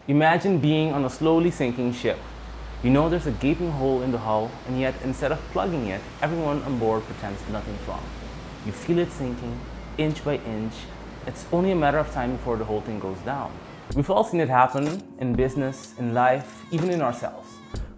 Imagine being on a slowly sinking ship. You know there's a gaping hole in the hull, and yet instead of plugging it, everyone on board pretends nothing's wrong. You feel it sinking, inch by inch. It's only a matter of time before the whole thing goes down. We've all seen it happen in business, in life, even in ourselves.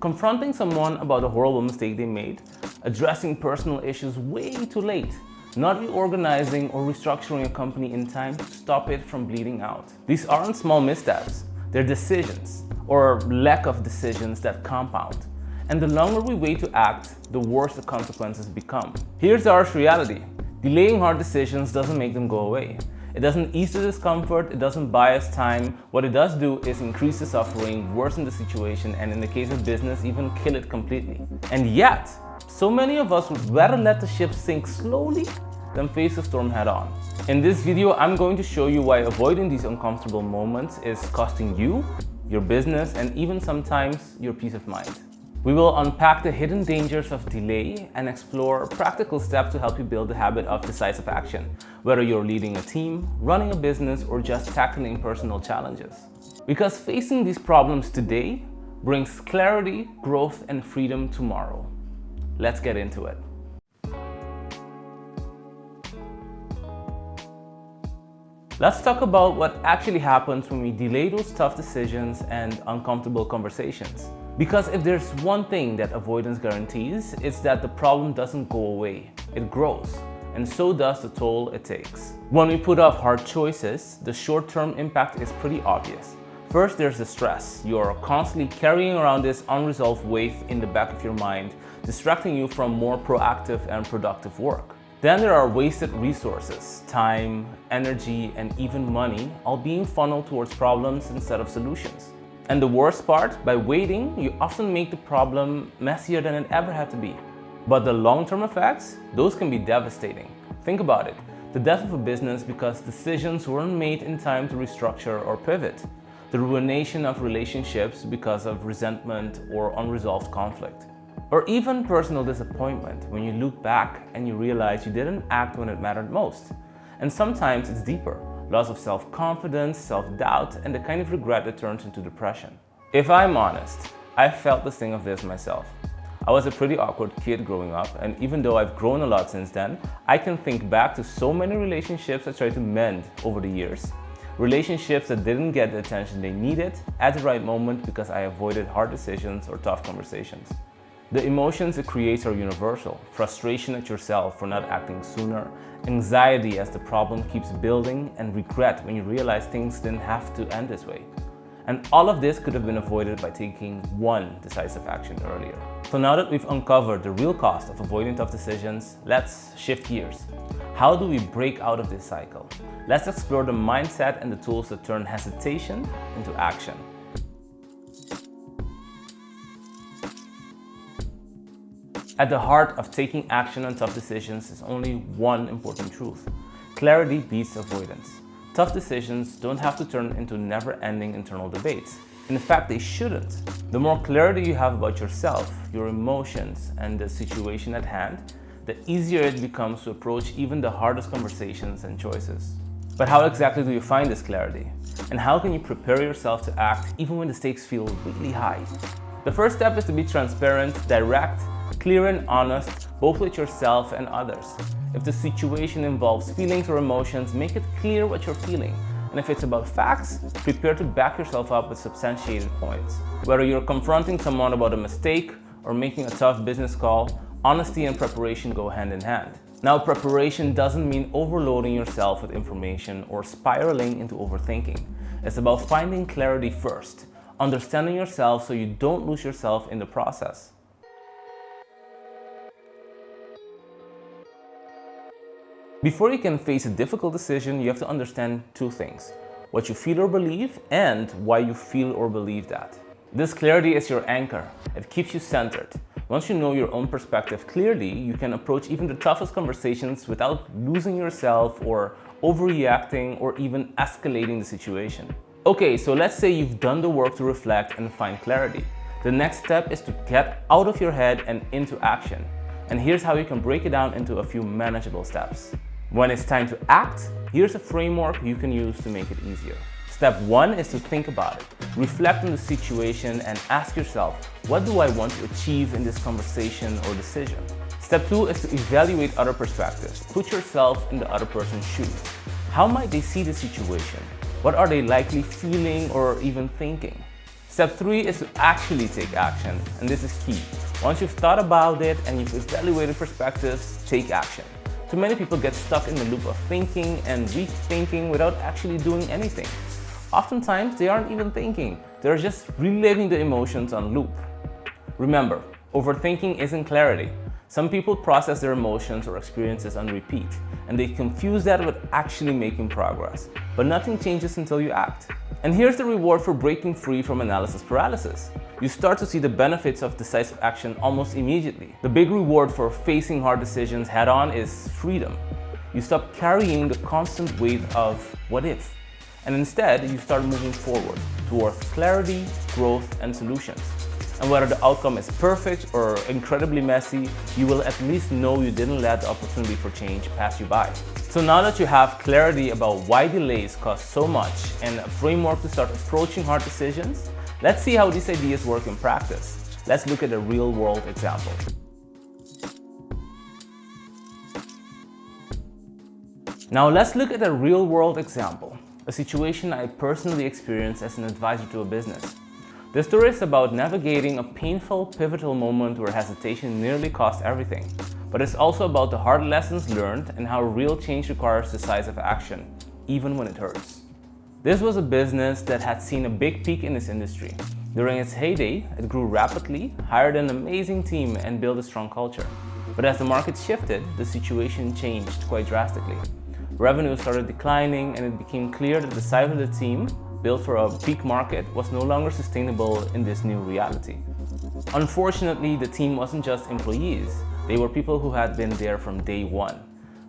Confronting someone about a horrible mistake they made, addressing personal issues way too late, not reorganizing or restructuring a company in time to stop it from bleeding out. These aren't small missteps, they're decisions, or lack of decisions that compound. And the longer we wait to act, the worse the consequences become. Here's the harsh reality. Delaying hard decisions doesn't make them go away. It doesn't ease the discomfort, it doesn't buy us time. What it does do is increase the suffering, worsen the situation, and in the case of business, even kill it completely. And yet, so many of us would rather let the ship sink slowly than face the storm head on. In this video, I'm going to show you why avoiding these uncomfortable moments is costing you, your business, and even sometimes your peace of mind. We will unpack the hidden dangers of delay and explore practical steps to help you build the habit of decisive action, whether you're leading a team, running a business, or just tackling personal challenges. Because facing these problems today brings clarity, growth, and freedom tomorrow. Let's get into it. Let's talk about what actually happens when we delay those tough decisions and uncomfortable conversations. Because if there's one thing that avoidance guarantees, it's that the problem doesn't go away, it grows, and so does the toll it takes. When we put off hard choices, the short-term impact is pretty obvious. First, there's the stress. You're constantly carrying around this unresolved weight in the back of your mind, distracting you from more proactive and productive work. Then there are wasted resources, time, energy, and even money, all being funneled towards problems instead of solutions. And the worst part, by waiting, you often make the problem messier than it ever had to be. But the long-term effects, those can be devastating. Think about it. The death of a business because decisions weren't made in time to restructure or pivot. The ruination of relationships because of resentment or unresolved conflict. Or even personal disappointment when you look back and you realize you didn't act when it mattered most. And sometimes it's deeper. Loss of self-confidence, self-doubt, and the kind of regret that turns into depression. If I'm honest, I felt the sting of this myself. I was a pretty awkward kid growing up, and even though I've grown a lot since then, I can think back to so many relationships I tried to mend over the years. Relationships that didn't get the attention they needed at the right moment because I avoided hard decisions or tough conversations. The emotions it creates are universal. Frustration at yourself for not acting sooner, anxiety as the problem keeps building, and regret when you realize things didn't have to end this way. And all of this could have been avoided by taking one decisive action earlier. So now that we've uncovered the real cost of avoiding tough decisions, let's shift gears. How do we break out of this cycle? Let's explore the mindset and the tools that turn hesitation into action. At the heart of taking action on tough decisions is only one important truth. Clarity beats avoidance. Tough decisions don't have to turn into never-ending internal debates. In fact, they shouldn't. The more clarity you have about yourself, your emotions, and the situation at hand, the easier it becomes to approach even the hardest conversations and choices. But how exactly do you find this clarity? And how can you prepare yourself to act even when the stakes feel really high? The first step is to be transparent, direct, clear and honest, both with yourself and others. If the situation involves feelings or emotions, make it clear what you're feeling. And if it's about facts, prepare to back yourself up with substantiated points. Whether you're confronting someone about a mistake or making a tough business call, honesty and preparation go hand in hand. Now, preparation doesn't mean overloading yourself with information or spiraling into overthinking. It's about finding clarity first, understanding yourself so you don't lose yourself in the process. Before you can face a difficult decision, you have to understand two things: what you feel or believe and why you feel or believe that. This clarity is your anchor. It keeps you centered. Once you know your own perspective clearly, you can approach even the toughest conversations without losing yourself or overreacting or even escalating the situation. Okay, so let's say you've done the work to reflect and find clarity. The next step is to get out of your head and into action. And here's how you can break it down into a few manageable steps. When it's time to act, here's a framework you can use to make it easier. Step 1 is to think about it. Reflect on the situation and ask yourself, what do I want to achieve in this conversation or decision? Step 2 is to evaluate other perspectives. Put yourself in the other person's shoes. How might they see the situation? What are they likely feeling or even thinking? Step 3 is to actually take action, and this is key. Once you've thought about it and you've evaluated perspectives, take action. Too many people get stuck in the loop of thinking and rethinking without actually doing anything. Oftentimes, they aren't even thinking. They're just reliving the emotions on loop. Remember, overthinking isn't clarity. Some people process their emotions or experiences on repeat, and they confuse that with actually making progress. But nothing changes until you act. And here's the reward for breaking free from analysis paralysis. You start to see the benefits of decisive action almost immediately. The big reward for facing hard decisions head-on is freedom. You stop carrying the constant weight of what if, and instead you start moving forward towards clarity, growth, and solutions. And whether the outcome is perfect or incredibly messy, you will at least know you didn't let the opportunity for change pass you by. So now that you have clarity about why delays cost so much and a framework to start approaching hard decisions, let's see how these ideas work in practice. Let's look at a real-world example. Now let's look at a real-world example, a situation I personally experienced as an advisor to a business. This story is about navigating a painful, pivotal moment where hesitation nearly cost everything. But it's also about the hard lessons learned and how real change requires decisive action, even when it hurts. This was a business that had seen a big peak in its industry. During its heyday, it grew rapidly, hired an amazing team, and built a strong culture. But as the market shifted, the situation changed quite drastically. Revenue started declining, and it became clear that the size of the team, built for a peak market, was no longer sustainable in this new reality. Unfortunately, the team wasn't just employees. They were people who had been there from day one.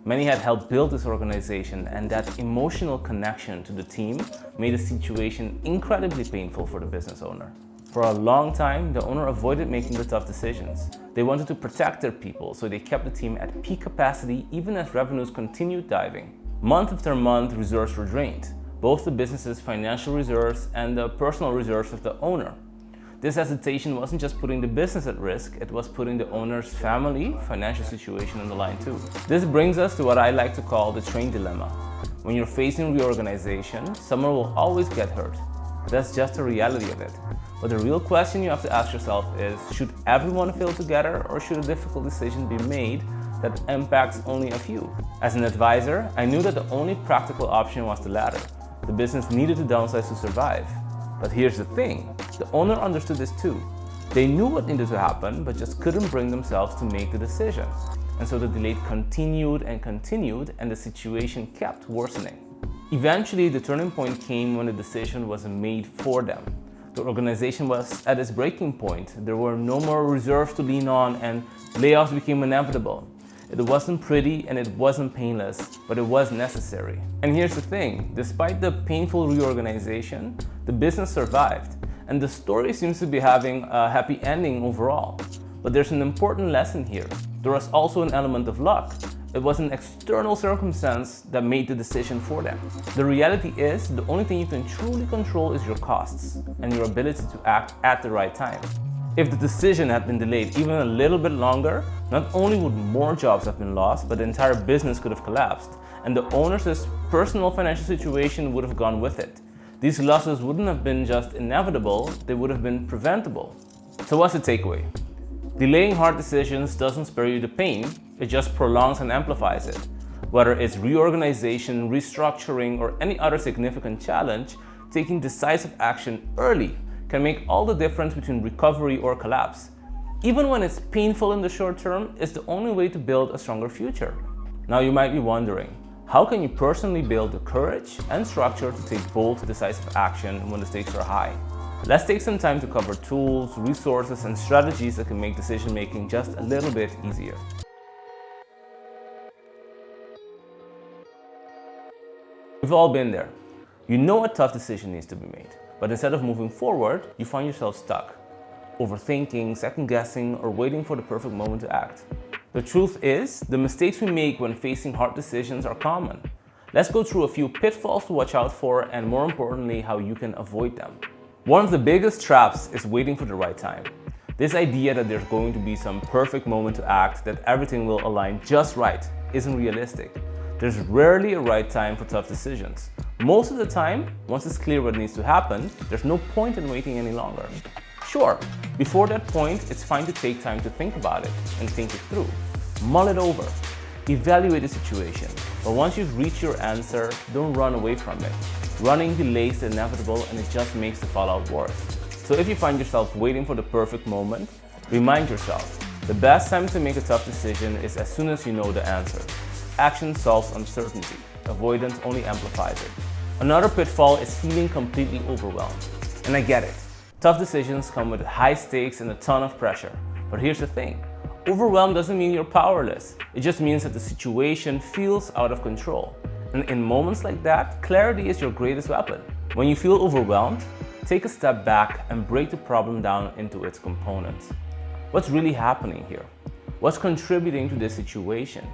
Many had helped build this organization, and that emotional connection to the team made the situation incredibly painful for the business owner. For a long time, the owner avoided making the tough decisions. They wanted to protect their people, so they kept the team at peak capacity even as revenues continued diving. Month after month, reserves were drained, both the business's financial reserves and the personal reserves of the owner. This hesitation wasn't just putting the business at risk, it was putting the owner's family financial situation on the line too. This brings us to what I like to call the train dilemma. When you're facing reorganization, someone will always get hurt. That's just the reality of it. But the real question you have to ask yourself is, should everyone fail together, or should a difficult decision be made that impacts only a few? As an advisor, I knew that the only practical option was the latter. The business needed to downsize to survive. But here's the thing, the owner understood this too. They knew what needed to happen, but just couldn't bring themselves to make the decision. And so the delay continued, and the situation kept worsening. Eventually, the turning point came when the decision was made for them. The organization was at its breaking point. There were no more reserves to lean on, and layoffs became inevitable. It wasn't pretty and it wasn't painless, but it was necessary. And here's the thing, despite the painful reorganization, the business survived, and the story seems to be having a happy ending overall. But there's an important lesson here. There was also an element of luck. It was an external circumstance that made the decision for them. The reality is, the only thing you can truly control is your costs and your ability to act at the right time. If the decision had been delayed even a little bit longer, not only would more jobs have been lost, but the entire business could have collapsed, and the owner's personal financial situation would have gone with it. These losses wouldn't have been just inevitable, they would have been preventable. So what's the takeaway? Delaying hard decisions doesn't spare you the pain, it just prolongs and amplifies it. Whether it's reorganization, restructuring, or any other significant challenge, taking decisive action early can make all the difference between recovery or collapse. Even when it's painful in the short term, it's the only way to build a stronger future. Now you might be wondering, how can you personally build the courage and structure to take bold, decisive action when the stakes are high? Let's take some time to cover tools, resources, and strategies that can make decision making just a little bit easier. We've all been there. You know a tough decision needs to be made, but instead of moving forward, you find yourself stuck, overthinking, second-guessing, or waiting for the perfect moment to act. The truth is, the mistakes we make when facing hard decisions are common. Let's go through a few pitfalls to watch out for, and more importantly, how you can avoid them. One of the biggest traps is waiting for the right time. This idea that there's going to be some perfect moment to act, that everything will align just right, isn't realistic. There's rarely a right time for tough decisions. Most of the time, once it's clear what needs to happen, there's no point in waiting any longer. Sure, before that point, it's fine to take time to think about it and think it through. Mull it over. Evaluate the situation. But once you've reached your answer, don't run away from it. Running delays the inevitable and it just makes the fallout worse. So if you find yourself waiting for the perfect moment, remind yourself, the best time to make a tough decision is as soon as you know the answer. Action solves uncertainty. Avoidance only amplifies it. Another pitfall is feeling completely overwhelmed. And I get it. Tough decisions come with high stakes and a ton of pressure. But here's the thing. Overwhelmed doesn't mean you're powerless. It just means that the situation feels out of control. And in moments like that, clarity is your greatest weapon. When you feel overwhelmed, take a step back and break the problem down into its components. What's really happening here? What's contributing to this situation?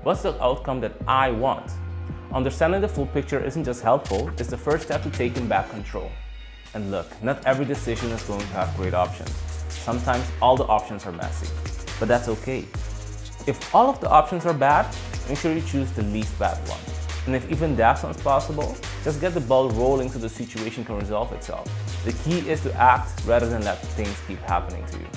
What's the outcome that I want? Understanding the full picture isn't just helpful, it's the first step to taking back control. And look, not every decision is going to have great options. Sometimes all the options are messy, but that's okay. If all of the options are bad, make sure you choose the least bad one. And if even that sounds possible, just get the ball rolling so the situation can resolve itself. The key is to act rather than let things keep happening to you.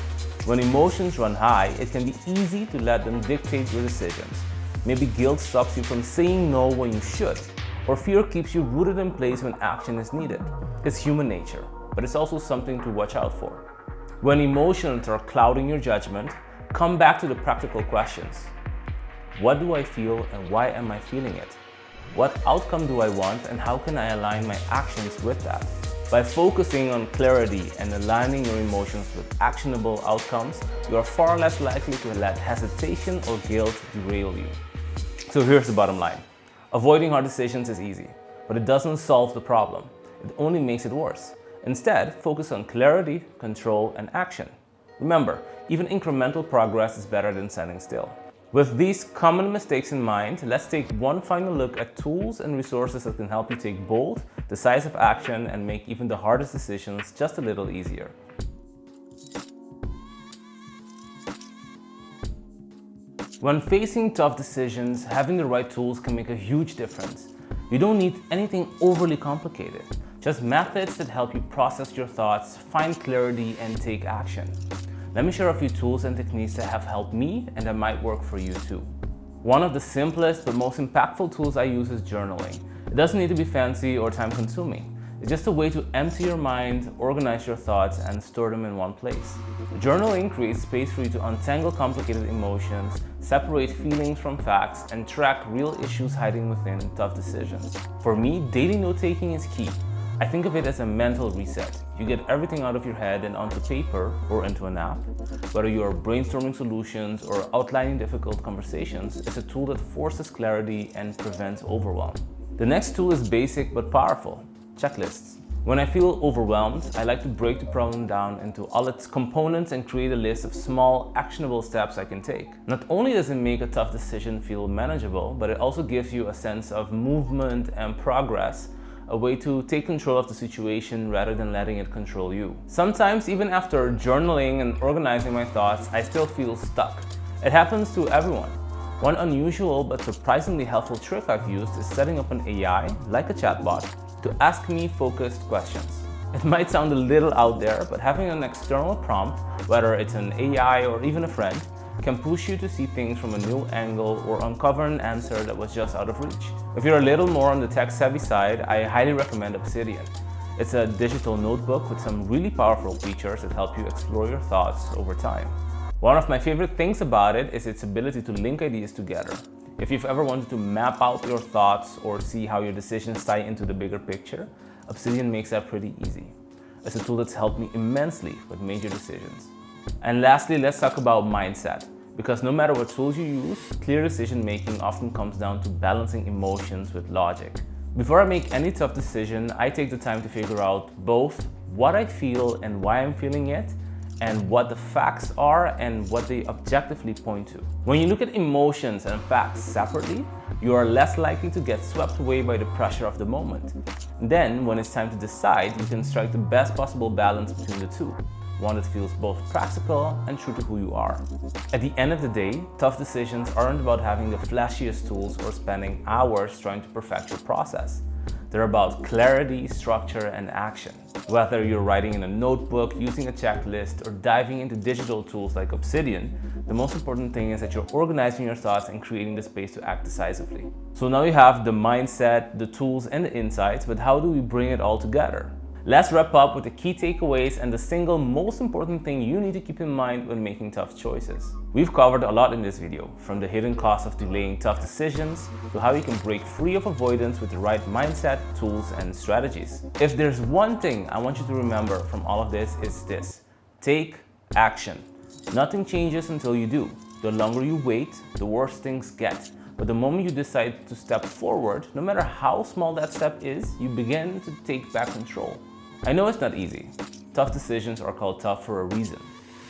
When emotions run high, it can be easy to let them dictate your decisions. Maybe guilt stops you from saying no when you should, or fear keeps you rooted in place when action is needed. It's human nature, but it's also something to watch out for. When emotions are clouding your judgment, come back to the practical questions. What do I feel and why am I feeling it? What outcome do I want and how can I align my actions with that? By focusing on clarity and aligning your emotions with actionable outcomes, you are far less likely to let hesitation or guilt derail you. So here's the bottom line. Avoiding hard decisions is easy, but it doesn't solve the problem. It only makes it worse. Instead, focus on clarity, control, and action. Remember, even incremental progress is better than standing still. With these common mistakes in mind, let's take one final look at tools and resources that can help you take bold, decisive action and make even the hardest decisions just a little easier. When facing tough decisions, having the right tools can make a huge difference. You don't need anything overly complicated, just methods that help you process your thoughts, find clarity, and take action. Let me share a few tools and techniques that have helped me and that might work for you too. One of the simplest but most impactful tools I use is journaling. It doesn't need to be fancy or time-consuming. It's just a way to empty your mind, organize your thoughts, and store them in one place. Journaling creates space for you to untangle complicated emotions, separate feelings from facts, and track real issues hiding within tough decisions. For me, daily note-taking is key. I think of it as a mental reset. You get everything out of your head and onto paper or into an app. Whether you are brainstorming solutions or outlining difficult conversations, it's a tool that forces clarity and prevents overwhelm. The next tool is basic but powerful: checklists. When I feel overwhelmed, I like to break the problem down into all its components and create a list of small, actionable steps I can take. Not only does it make a tough decision feel manageable, but it also gives you a sense of movement and progress, a way to take control of the situation rather than letting it control you. Sometimes, even after journaling and organizing my thoughts, I still feel stuck. It happens to everyone. One unusual but surprisingly helpful trick I've used is setting up an AI, like a chatbot, to ask me focused questions. It might sound a little out there, but having an external prompt, whether it's an AI or even a friend, can push you to see things from a new angle or uncover an answer that was just out of reach. If you're a little more on the tech-savvy side, I highly recommend Obsidian. It's a digital notebook with some really powerful features that help you explore your thoughts over time. One of my favorite things about it is its ability to link ideas together. If you've ever wanted to map out your thoughts or see how your decisions tie into the bigger picture, Obsidian makes that pretty easy. It's a tool that's helped me immensely with major decisions. And lastly, let's talk about mindset. Because no matter what tools you use, clear decision making often comes down to balancing emotions with logic. Before I make any tough decision, I take the time to figure out both what I feel and why I'm feeling it, and what the facts are and what they objectively point to. When you look at emotions and facts separately, you are less likely to get swept away by the pressure of the moment. Then, when it's time to decide, you can strike the best possible balance between the two, one that feels both practical and true to who you are. At the end of the day, tough decisions aren't about having the flashiest tools or spending hours trying to perfect your process. They're about clarity, structure, and action. Whether you're writing in a notebook, using a checklist, or diving into digital tools like Obsidian, the most important thing is that you're organizing your thoughts and creating the space to act decisively. So now you have the mindset, the tools, and the insights, but how do we bring it all together? Let's wrap up with the key takeaways and the single most important thing you need to keep in mind when making tough choices. We've covered a lot in this video, from the hidden cost of delaying tough decisions to how you can break free of avoidance with the right mindset, tools, and strategies. If there's one thing I want you to remember from all of this, it's this: take action. Nothing changes until you do. The longer you wait, the worse things get. But the moment you decide to step forward, no matter how small that step is, you begin to take back control. I know it's not easy. Tough decisions are called tough for a reason.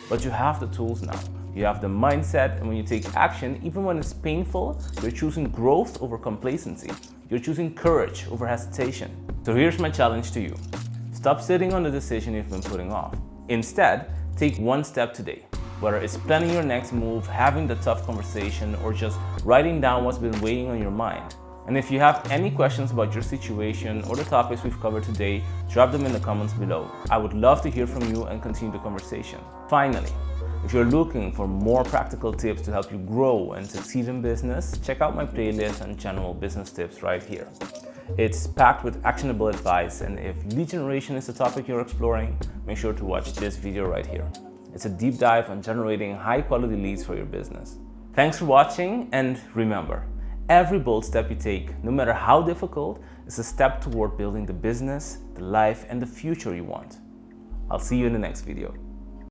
But you have the tools now. You have the mindset, and when you take action, even when it's painful, you're choosing growth over complacency. You're choosing courage over hesitation. So here's my challenge to you. Stop sitting on the decision you've been putting off. Instead, take one step today. Whether it's planning your next move, having the tough conversation, or just writing down what's been weighing on your mind. And if you have any questions about your situation or the topics we've covered today, drop them in the comments below. I would love to hear from you and continue the conversation. Finally, if you're looking for more practical tips to help you grow and succeed in business, check out my playlist on Channel Business Tips right here. It's packed with actionable advice, and if lead generation is the topic you're exploring, make sure to watch this video right here. It's a deep dive on generating high-quality leads for your business. Thanks for watching, and remember, every bold step you take, no matter how difficult, is a step toward building the business, the life, and the future you want. I'll see you in the next video.